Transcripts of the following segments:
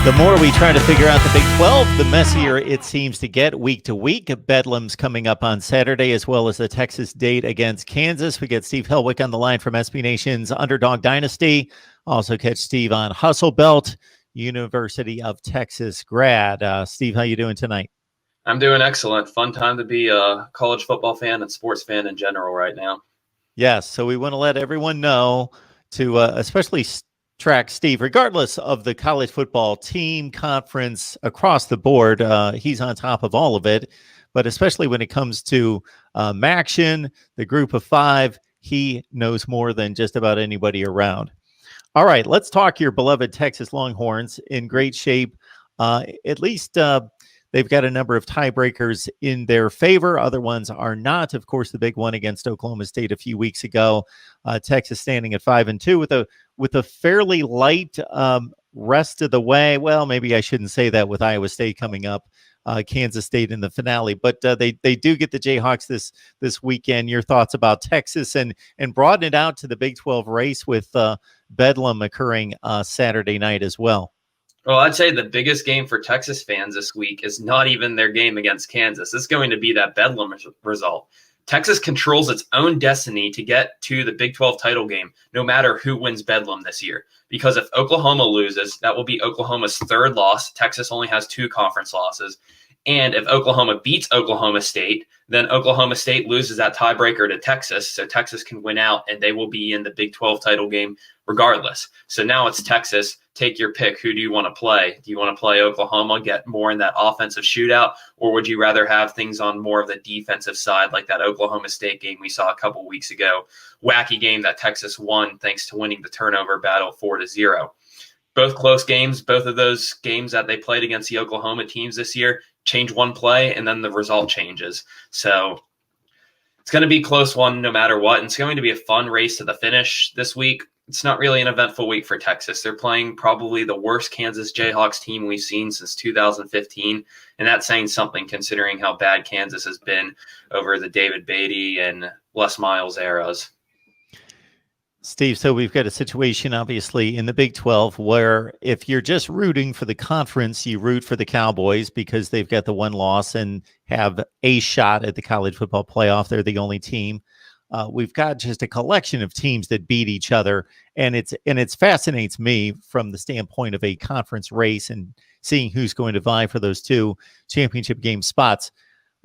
The more we try to figure out the Big 12, the messier it seems to get week to week. Bedlam's coming up on Saturday, as well as the Texas date against Kansas. We get Steve Helwick on the line from SB Nation's Underdog Dynasty. Also catch Steve on Hustle Belt, University of Texas grad. Steve, how you doing tonight? I'm doing excellent. Fun time to be a college football fan and sports fan in general right now. Yes, so we want to let everyone know to especially track Steve, regardless of the college football team, conference, across the board. He's on top of all of it, but especially when it comes to Maction, the group of five, he knows more than just about anybody around. All right, let's talk your beloved Texas Longhorns. In great shape. At least they've got a number of tiebreakers in their favor. Other ones are not. Of course, the big one against Oklahoma State a few weeks ago. Texas standing at 5-2 with a fairly light rest of the way. Well, maybe I shouldn't say that with Iowa State coming up, Kansas State in the finale. But they do get the Jayhawks this weekend. Your thoughts about Texas and broaden it out to the Big 12 race with Bedlam occurring Saturday night as well. Well, I'd say the biggest game for Texas fans this week is not even their game against Kansas. It's going to be that Bedlam result. Texas controls its own destiny to get to the Big 12 title game, no matter who wins Bedlam this year. Because if Oklahoma loses, that will be Oklahoma's third loss. Texas only has 2 conference losses. And if Oklahoma beats Oklahoma State, then Oklahoma State loses that tiebreaker to Texas. So Texas can win out and they will be in the Big 12 title game regardless. So now it's Texas. Take your pick. Who do you want to play? Do you want to play Oklahoma, get more in that offensive shootout, or would you rather have things on more of the defensive side, like that Oklahoma State game we saw a couple weeks ago? Wacky game that Texas won thanks to winning the turnover battle 4-0. Both close games. Both of those games that they played against the Oklahoma teams this year, change one play and then the result changes. So it's going to be a close one no matter what. And it's going to be a fun race to the finish this week. It's not really an eventful week for Texas. They're playing probably the worst Kansas Jayhawks team we've seen since 2015. And that's saying something considering how bad Kansas has been over the David Beatty and Les Miles eras. Steve, so we've got a situation, obviously, in the Big 12 where if you're just rooting for the conference, you root for the Cowboys because they've got the one loss and have a shot at the college football playoff. They're the only team. We've got just a collection of teams that beat each other, and it fascinates me from the standpoint of a conference race and seeing who's going to vie for those 2 championship game spots.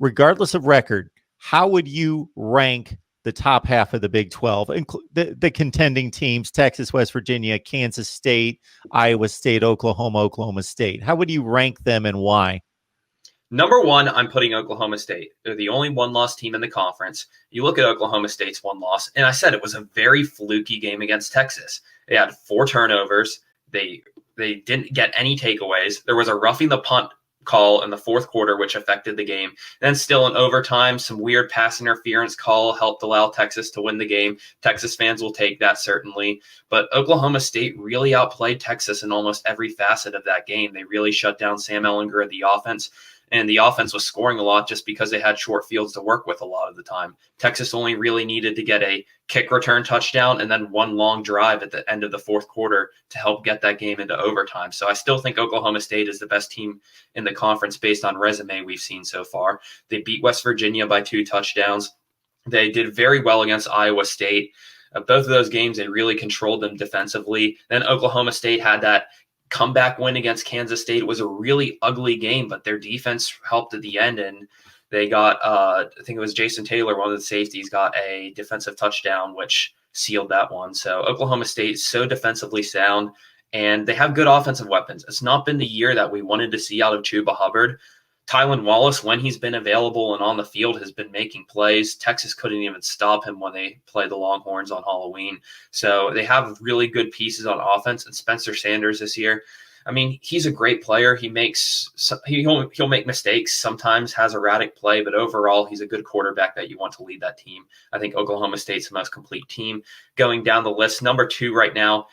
Regardless of record, how would you rank the top half of the Big 12, the contending teams, Texas, West Virginia, Kansas State, Iowa State, Oklahoma State? How would you rank them and why? Number 1, I'm putting Oklahoma State. They're the only one-loss team in the conference. You look at Oklahoma State's one loss, and I said it was a very fluky game against Texas. They had 4 turnovers. They didn't get any takeaways. There was a roughing the punt call in the fourth quarter, which affected the game. Then still in overtime, some weird pass interference call helped allow Texas to win the game. Texas fans will take that, certainly. But Oklahoma State really outplayed Texas in almost every facet of that game. They really shut down Sam Ellinger at the offense. And the offense was scoring a lot just because they had short fields to work with a lot of the time. Texas only really needed to get a kick return touchdown and then one long drive at the end of the fourth quarter to help get that game into overtime. So I still think Oklahoma State is the best team in the conference based on resume we've seen so far. They beat West Virginia by 2 touchdowns. They did very well against Iowa State. Both of those games, they really controlled them defensively. Then Oklahoma State had that comeback win against Kansas State. It was a really ugly game, but their defense helped at the end, and they got I think it was Jason Taylor, one of the safeties, got a defensive touchdown which sealed that one. So Oklahoma State is so defensively sound, and they have good offensive weapons. It's not been the year that we wanted to see out of Chuba Hubbard. Tylan Wallace, when he's been available and on the field, has been making plays. Texas couldn't even stop him when they played the Longhorns on Halloween. So they have really good pieces on offense. And Spencer Sanders this year, I mean, he's a great player. He'll make mistakes, sometimes has erratic play, but overall, he's a good quarterback that you want to lead that team. I think Oklahoma State's the most complete team. Going down the list, number 2 right now,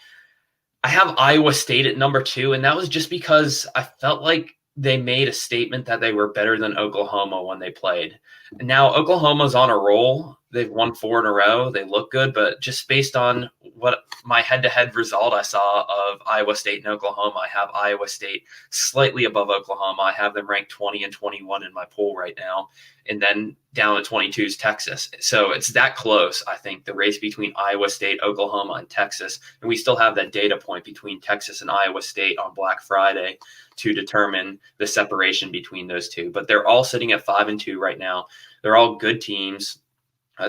I have Iowa State at number 2, and that was just because I felt like they made a statement that they were better than Oklahoma when they played. Now, Oklahoma's on a roll. They've won 4 in a row. They look good, but just based on what my head-to-head result I saw of Iowa State and Oklahoma, I have Iowa State slightly above Oklahoma. I have them ranked 20 and 21 in my poll right now. And then down at 22 is Texas. So it's that close, I think, the race between Iowa State, Oklahoma, and Texas. And we still have that data point between Texas and Iowa State on Black Friday to determine the separation between those two. But they're all sitting at 5-2 right now. They're all good teams.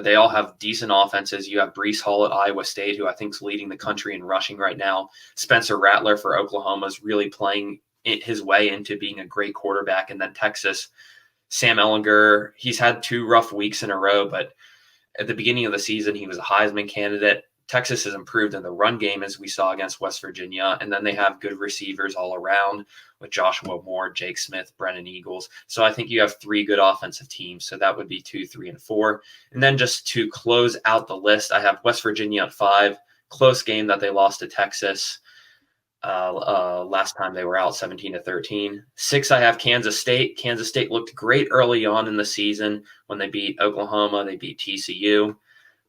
They all have decent offenses. You have Breece Hall at Iowa State, who I think is leading the country in rushing right now. Spencer Rattler for Oklahoma is really playing his way into being a great quarterback. And then Texas, Sam Ellinger, he's had 2 rough weeks in a row, but at the beginning of the season, he was a Heisman candidate. Texas has improved in the run game, as we saw against West Virginia. And then they have good receivers all around with Joshua Moore, Jake Smith, Brennan Eagles. So I think you have 3 good offensive teams. So that would be 2, 3, and 4. And then just to close out the list, I have West Virginia at 5. Close game that they lost to Texas last time they were out, 17-13. 6, I have Kansas State. Kansas State looked great early on in the season when they beat Oklahoma. They beat TCU.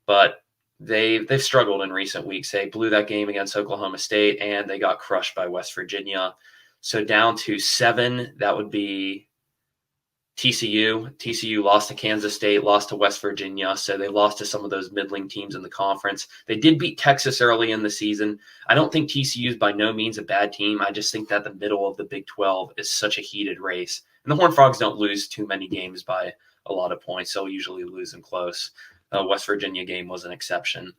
But they've struggled in recent weeks. They blew that game against Oklahoma State, and they got crushed by West Virginia. So down to 7, that would be TCU. TCU lost to Kansas State, lost to West Virginia, so they lost to some of those middling teams in the conference. They did beat Texas early in the season. I don't think TCU is by no means a bad team. I just think that the middle of the Big 12 is such a heated race. And the Horned Frogs don't lose too many games by a lot of points. They'll usually lose them close. West Virginia game was an exception.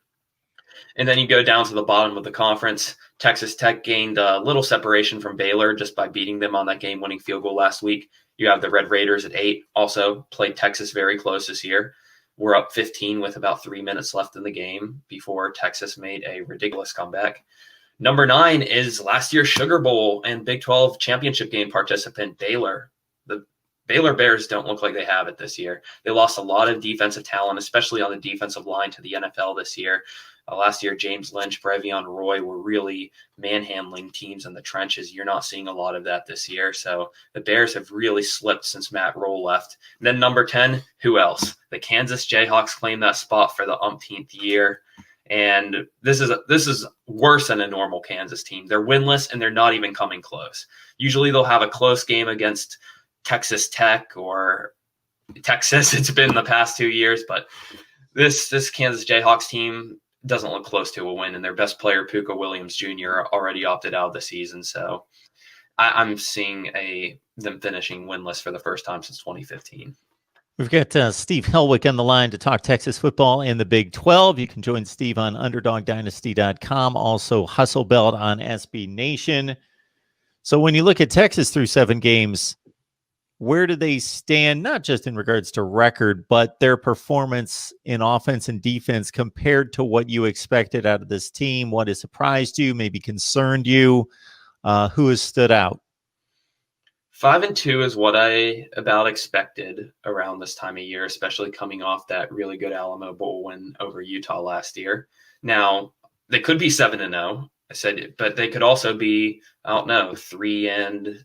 And then you go down to the bottom of the conference. Texas Tech gained a little separation from Baylor just by beating them on that game-winning field goal last week. You have the Red Raiders at 8, also played Texas very close this year. We're up 15 with about 3 minutes left in the game before Texas made a ridiculous comeback. Number 9 is last year's Sugar Bowl and Big 12 championship game participant Baylor. The Baylor Bears don't look like they have it this year. They lost a lot of defensive talent, especially on the defensive line, to the NFL this year. Last year, James Lynch, Brevion Roy were really manhandling teams in the trenches. You're not seeing a lot of that this year. So the Bears have really slipped since Matt Rule left. And then number 10, who else? The Kansas Jayhawks claim that spot for the umpteenth year. And this is worse than a normal Kansas team. They're winless, and they're not even coming close. Usually they'll have a close game against Texas Tech or Texas. It's been the past 2 years, but this Kansas Jayhawks team doesn't look close to a win, and their best player, Puka Williams Jr., already opted out of the season. So I'm seeing them finishing winless for the first time since 2015. We've got Steve Helwick on the line to talk Texas football in the Big 12. You can join Steve on UnderdogDynasty.com, also Hustle Belt on SB Nation. So when you look at Texas through 7 games, where do they stand, not just in regards to record, but their performance in offense and defense compared to what you expected out of this team? What has surprised you, maybe concerned you? Who has stood out? 5-2 is what I about expected around this time of year, especially coming off that really good Alamo Bowl win over Utah last year. Now, they could be 7-0, I said, but they could also be, I don't know, 3-4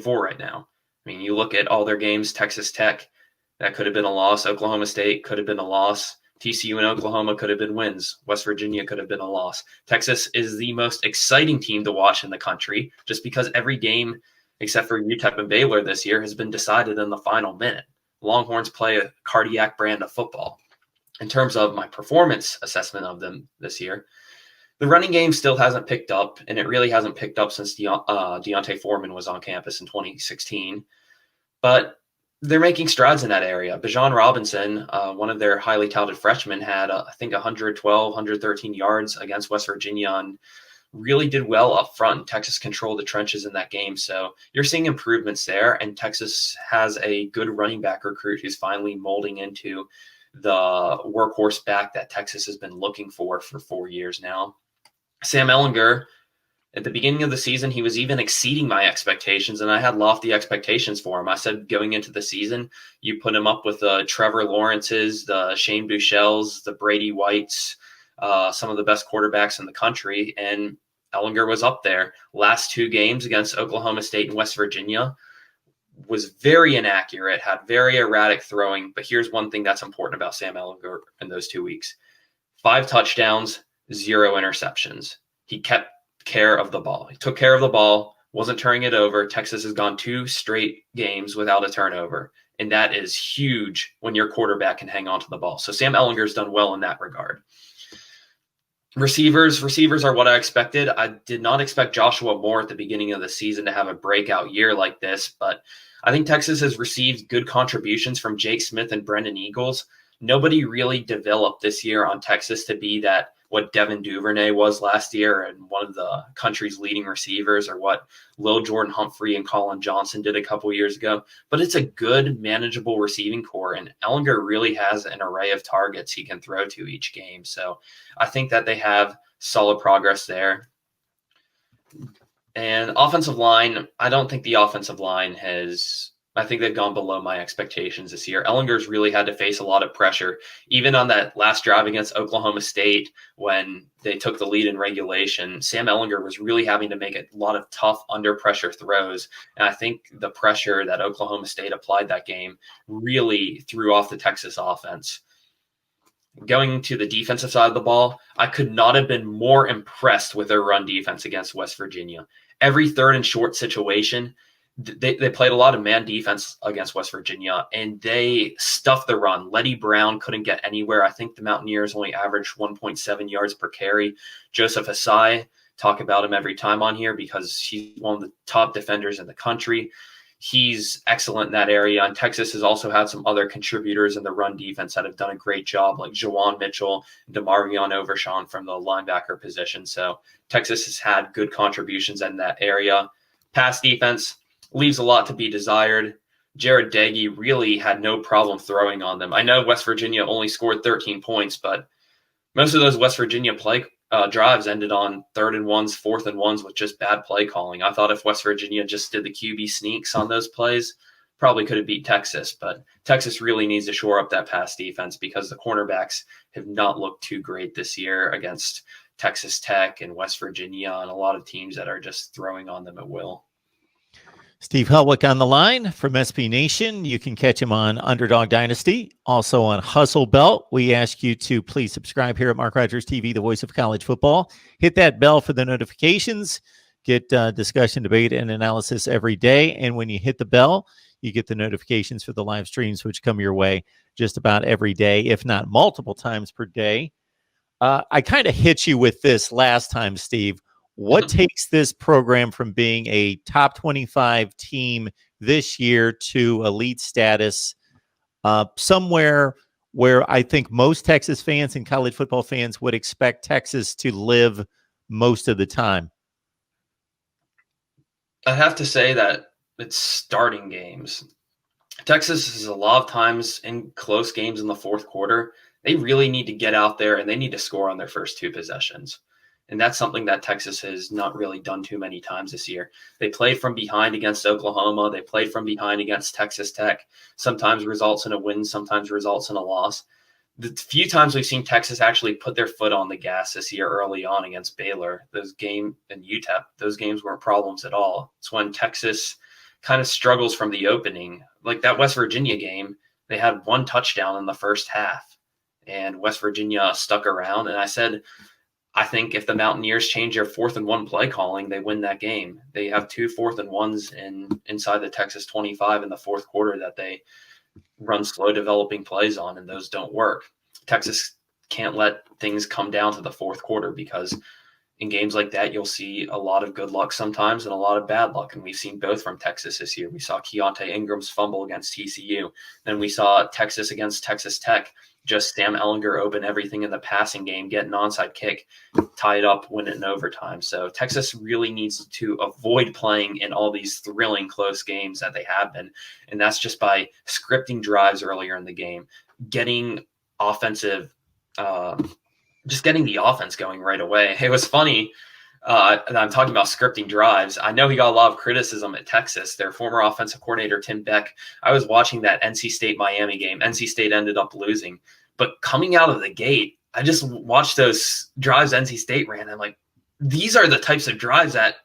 right now. I mean, you look at all their games, Texas Tech, that could have been a loss. Oklahoma State could have been a loss. TCU and Oklahoma could have been wins. West Virginia could have been a loss. Texas is the most exciting team to watch in the country just because every game, except for UTEP and Baylor this year, has been decided in the final minute. Longhorns play a cardiac brand of football. In terms of my performance assessment of them this year, the running game still hasn't picked up, and it really hasn't picked up since Deontay Foreman was on campus in 2016. But they're making strides in that area. Bajan Robinson, one of their highly touted freshmen, had, I think, 112, 113 yards against West Virginia and really did well up front. Texas controlled the trenches in that game. So you're seeing improvements there, and Texas has a good running back recruit who's finally molding into the workhorse back that Texas has been looking for 4 years now. Sam Ellinger, at the beginning of the season, he was even exceeding my expectations, and I had lofty expectations for him. I said going into the season, you put him up with the Trevor Lawrences, the Shane Buechels, the Brady Whites, some of the best quarterbacks in the country, and Ellinger was up there. Last 2 games against Oklahoma State and West Virginia, was very inaccurate, had very erratic throwing. But here's one thing that's important about Sam Ellinger in those 2 weeks: 5 touchdowns, 0 interceptions. He kept care of the ball. He took care of the ball, wasn't turning it over. Texas has gone 2 straight games without a turnover, and that is huge when your quarterback can hang on to the ball. So Sam Ellinger's done well in that regard. Receivers are what I expected. I did not expect Joshua Moore at the beginning of the season to have a breakout year like this, but I think Texas has received good contributions from Jake Smith and Brendan Eagles. Nobody really developed this year on Texas to be that what Devin Duvernay was last year and one of the country's leading receivers, or what Lil Jordan Humphrey and Colin Johnson did a couple years ago. But it's a good, manageable receiving core, and Ellinger really has an array of targets he can throw to each game. So I think that they have solid progress there. And offensive line, I don't think the offensive line I think they've gone below my expectations this year. Ellinger's really had to face a lot of pressure. Even on that last drive against Oklahoma State, when they took the lead in regulation, Sam Ellinger was really having to make a lot of tough under pressure throws. And I think the pressure that Oklahoma State applied that game really threw off the Texas offense. Going to the defensive side of the ball, I could not have been more impressed with their run defense against West Virginia. Every third and short situation, they played a lot of man defense against West Virginia, and they stuffed the run. Letty Brown couldn't get anywhere. I think the Mountaineers only averaged 1.7 yards per carry. Joseph Asai, talk about him every time on here because he's one of the top defenders in the country. He's excellent in that area. And Texas has also had some other contributors in the run defense that have done a great job, like Jawan Mitchell and DeMarvion Overshawn from the linebacker position. So Texas has had good contributions in that area. Pass defense leaves a lot to be desired. Jared Daggy really had no problem throwing on them. I know West Virginia only scored 13 points, but most of those West Virginia drives ended on 3rd and 1s, 4th and 1s with just bad play calling. I thought if West Virginia just did the QB sneaks on those plays, probably could have beat Texas. But Texas really needs to shore up that pass defense because the cornerbacks have not looked too great this year against Texas Tech and West Virginia and a lot of teams that are just throwing on them at will. Steve Helwick on the line from SB Nation. You can catch him on Underdog Dynasty, also on Hustle Belt. We ask you to please subscribe here at Mark Rogers TV, the voice of college football. Hit that bell for the notifications. Get discussion, debate, and analysis every day. And when you hit the bell, you get the notifications for the live streams, which come your way just about every day, if not multiple times per day. I kind of hit you with this last time, Steve. What takes this program from being a top 25 team this year to elite status, somewhere where I think most Texas fans and college football fans would expect Texas to live most of the time? I have to say that it's starting games. Texas is a lot of times in close games in the fourth quarter. They really need to get out there and they need to score on their first 2 possessions. And that's something that Texas has not really done too many times this year. They played from behind against Oklahoma. They played from behind against Texas Tech. Sometimes results in a win, sometimes results in a loss. The few times we've seen Texas actually put their foot on the gas this year early on against Baylor, those game and UTEP, those games weren't problems at all. It's when Texas kind of struggles from the opening. Like that West Virginia game, they had 1 touchdown in the first half, and West Virginia stuck around. And I said, I think if the Mountaineers change their 4th and 1 play calling, they win that game. They have 2 4th and 1s inside the Texas 25 in the fourth quarter that they run slow developing plays on, and those don't work. Texas can't let things come down to the fourth quarter because in games like that, you'll see a lot of good luck sometimes and a lot of bad luck. And we've seen both from Texas this year. We saw Keontae Ingram's fumble against TCU. Then we saw Texas against Texas Tech. Just Sam Ellinger open everything in the passing game, get an onside kick, tie it up, win it in overtime. So Texas really needs to avoid playing in all these thrilling close games that they have been. And that's just by scripting drives earlier in the game, getting offensive, just getting the offense going right away. It was funny. And I'm talking about scripting drives. I know he got a lot of criticism at Texas. Their former offensive coordinator, Tim Beck, I was watching that NC State-Miami game. NC State ended up losing. But coming out of the gate, I just watched those drives NC State ran. I'm like, these are the types of drives that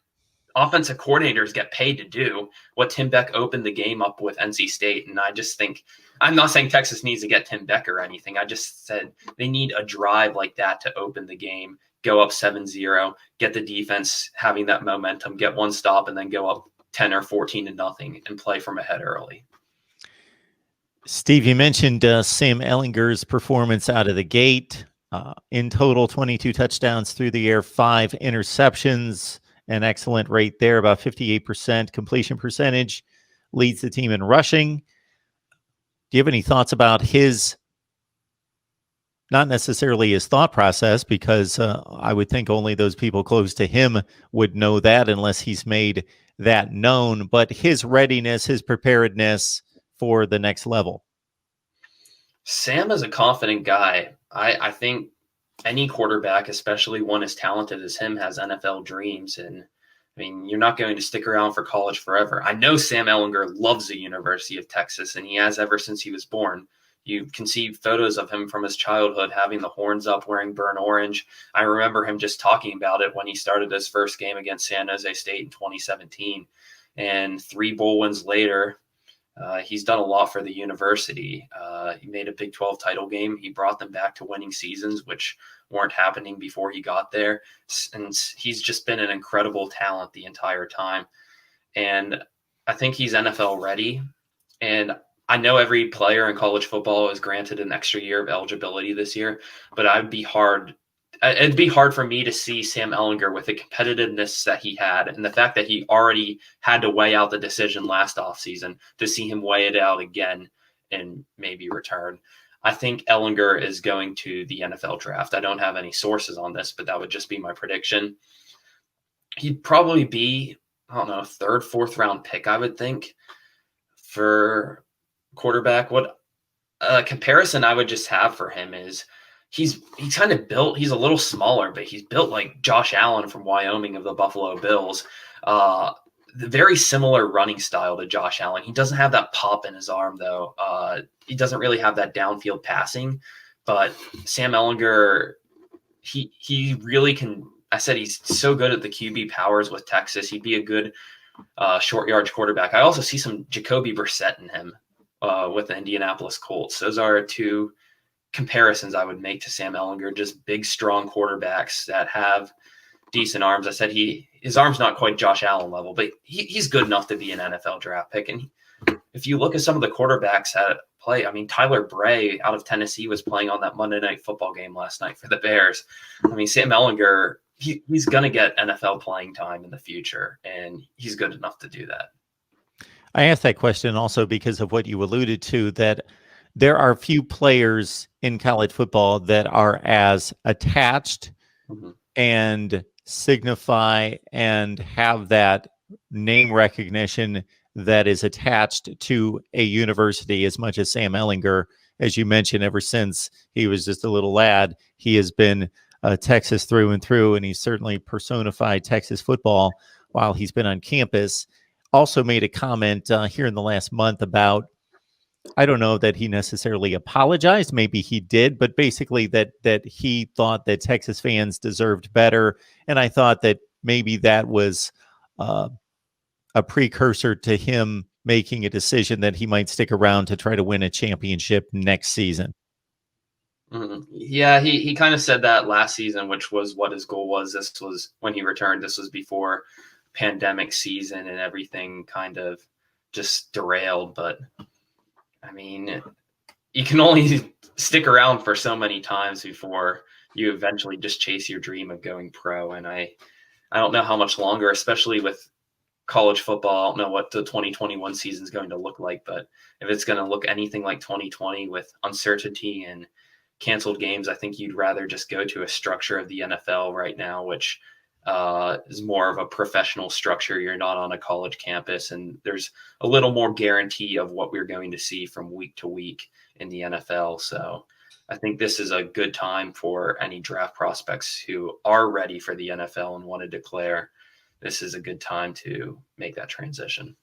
offensive coordinators get paid to do, what Tim Beck opened the game up with NC State. And I just think, I'm not saying Texas needs to get Tim Beck or anything. I just said they need a drive like that to open the game, go up 7-0, get the defense having that momentum, get one stop, and then go up 10 or 14-0 and play from ahead early. Steve, you mentioned Sam Ellinger's performance out of the gate. In total, 22 touchdowns through the air, 5 interceptions, an excellent rate there, about 58% completion percentage, leads the team in rushing. Do you have any thoughts about his, not necessarily his thought process, because I would think only those people close to him would know that unless he's made that known, but his readiness, his preparedness for the next level? Sam is a confident guy. I think any quarterback, especially one as talented as him, has NFL dreams. And I mean, you're not going to stick around for college forever. I know Sam Ellinger loves the University of Texas, and he has ever since he was born. You can see photos of him from his childhood having the horns up, wearing burnt orange. I remember him just talking about it when he started his first game against San Jose State in 2017. And 3 bowl wins later, he's done a lot for the university. He made a Big 12 title game. He brought them back to winning seasons, which weren't happening before he got there. And he's just been an incredible talent the entire time. And I think he's NFL ready. And I know every player in college football is granted an extra year of eligibility this year, but it'd be hard for me to see Sam Ellinger with the competitiveness that he had and the fact that he already had to weigh out the decision last offseason, to see him weigh it out again and maybe return. I think Ellinger is going to the NFL draft. I don't have any sources on this, but that would just be my prediction. He'd probably be, I don't know, 3rd, 4th round pick, I would think, for quarterback. What comparison I would just have for him is he's kind of built, he's a little smaller, but he's built like Josh Allen from Wyoming of the Buffalo Bills. Very similar running style to Josh Allen. He doesn't have that pop in his arm, though. He doesn't really have that downfield passing. But Sam Ellinger, he really can. I said he's so good at the QB powers with Texas. He'd be a good short yardage quarterback. I also see some Jacoby Brissett in him with the Indianapolis Colts. Those are 2 comparisons I would make to Sam Ellinger, just big, strong quarterbacks that have decent arms. I said his arm's not quite Josh Allen level, but he's good enough to be an NFL draft pick. And if you look at some of the quarterbacks that play, I mean, Tyler Bray out of Tennessee was playing on that Monday Night Football game last night for the Bears. I mean, Sam Ellinger, he's going to get NFL playing time in the future, and he's good enough to do that. I asked that question also because of what you alluded to, that there are few players in college football that are as attached and signify and have that name recognition that is attached to a university as much as Sam Ellinger. As you mentioned, ever since he was just a little lad, he has been Texas through and through, and he's certainly personified Texas football while he's been on campus. Also made a comment here in the last month about, I don't know that he necessarily apologized. Maybe he did, but basically that he thought that Texas fans deserved better. And I thought that maybe that was a precursor to him making a decision that he might stick around to try to win a championship next season. Yeah, he kind of said that last season, which was what his goal was. This was when he returned. This was before pandemic season and everything kind of just derailed. But I mean, you can only stick around for so many times before you eventually just chase your dream of going pro. And I don't know how much longer, especially with college football. I don't know what the 2021 season is going to look like, but if it's going to look anything like 2020 with uncertainty and canceled games, I think you'd rather just go to a structure of the NFL right now, which is more of a professional structure. You're not on a college campus, and there's a little more guarantee of what we're going to see from week to week in the NFL. So I think this is a good time for any draft prospects who are ready for the NFL and want to declare. This is a good time to make that transition.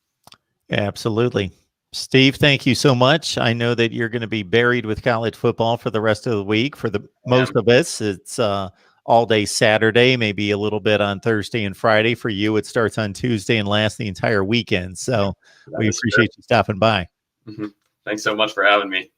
Absolutely. Steve, thank you so much. I know that you're going to be buried with college football for the rest of the week. For the most of us, it's a all day Saturday, maybe a little bit on Thursday and Friday. For you, it starts on Tuesday and lasts the entire weekend. So we appreciate you stopping by. Thanks so much for having me.